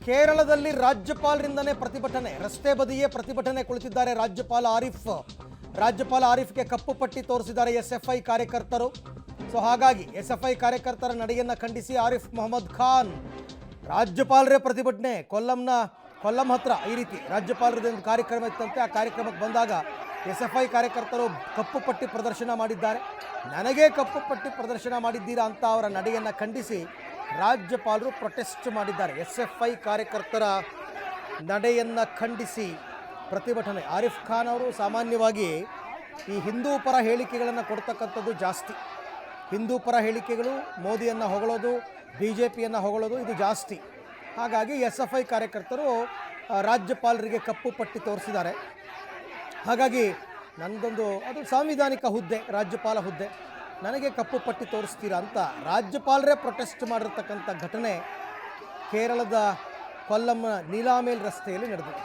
ಕೇರಳದಲ್ಲಿ ರಾಜ್ಯಪಾಲರಿಂದನೇ ಪ್ರತಿಭಟನೆ, ರಸ್ತೆ ಬದಿಯೇ ಪ್ರತಿಭಟನೆ ಕುಳಿತಿದ್ದಾರೆ ರಾಜ್ಯಪಾಲ ಆರಿಫ್ಗೆ ಕಪ್ಪು ಪಟ್ಟಿ ತೋರಿಸಿದ್ದಾರೆ ಎಸ್ಎಫ್ಐ ಕಾರ್ಯಕರ್ತರು. ಸೊ ಹಾಗಾಗಿ ಎಸ್ಎಫ್ಐ ಕಾರ್ಯಕರ್ತರ ನಡೆಯನ್ನು ಖಂಡಿಸಿ ಆರಿಫ್ ಮೊಹಮ್ಮದ್ ಖಾನ್ ರಾಜ್ಯಪಾಲರೇ ಪ್ರತಿಭಟನೆ. ಕೊಲ್ಲಂ ಹತ್ರ ಈ ರೀತಿ ರಾಜ್ಯಪಾಲರದ ಒಂದು ಕಾರ್ಯಕ್ರಮ ಇತ್ತಂತೆ. ಆ ಕಾರ್ಯಕ್ರಮಕ್ಕೆ ಬಂದಾಗ ಎಸ್ಎಫ್ಐ ಕಾರ್ಯಕರ್ತರು ಕಪ್ಪು ಪಟ್ಟಿ ಪ್ರದರ್ಶನ ಮಾಡಿದ್ದಾರೆ. ನನಗೇ ಕಪ್ಪು ಪಟ್ಟಿ ಪ್ರದರ್ಶನ ಮಾಡಿದ್ದೀರಾ ಅಂತ ಅವರ ನಡೆಯನ್ನು ಖಂಡಿಸಿ ರಾಜ್ಯಪಾಲರು ಪ್ರೊಟೆಸ್ಟ್ ಮಾಡಿದ್ದಾರೆ. ಎಸ್ಎಫ್ಐ ಕಾರ್ಯಕರ್ತರ ನಡೆಯನ್ನು ಖಂಡಿಸಿ ಪ್ರತಿಭಟನೆ. ಆರಿಫ್ ಖಾನ್ ಅವರು ಸಾಮಾನ್ಯವಾಗಿ ಈ ಹಿಂದೂ ಪರ ಹೇಳಿಕೆಗಳನ್ನು ಕೊಡ್ತಕ್ಕಂಥದ್ದು ಜಾಸ್ತಿ. ಹಿಂದೂ ಪರ ಹೇಳಿಕೆಗಳು, ಮೋದಿಯನ್ನು ಹೊಗಳೋದು, BJPಯನ್ನು ಹೊಗಳೋದು ಇದು ಜಾಸ್ತಿ. ಹಾಗಾಗಿ ಎಸ್ಎಫ್ಐ ಕಾರ್ಯಕರ್ತರು ರಾಜ್ಯಪಾಲರಿಗೆ ಕಪ್ಪು ಪಟ್ಟಿ ತೋರಿಸಿದ್ದಾರೆ. ಹಾಗಾಗಿ ನನ್ನದೊಂದು ಅದು ಸಾಂವಿಧಾನಿಕ ಹುದ್ದೆ, ರಾಜ್ಯಪಾಲ ಹುದ್ದೆ, ನನಗೆ ಕಪ್ಪು ಪಟ್ಟಿ ತೋರಿಸ್ತೀರಾ ಅಂತ ರಾಜ್ಯಪಾಲರೇ ಪ್ರೊಟೆಸ್ಟ್ ಮಾಡಿರ್ತಕ್ಕಂಥ ಘಟನೆ ಕೇರಳದ ಕೊಲ್ಲಂನ ನೀಲಾಮೇಲ್ ರಸ್ತೆಯಲ್ಲಿ ನಡೆದಿದೆ.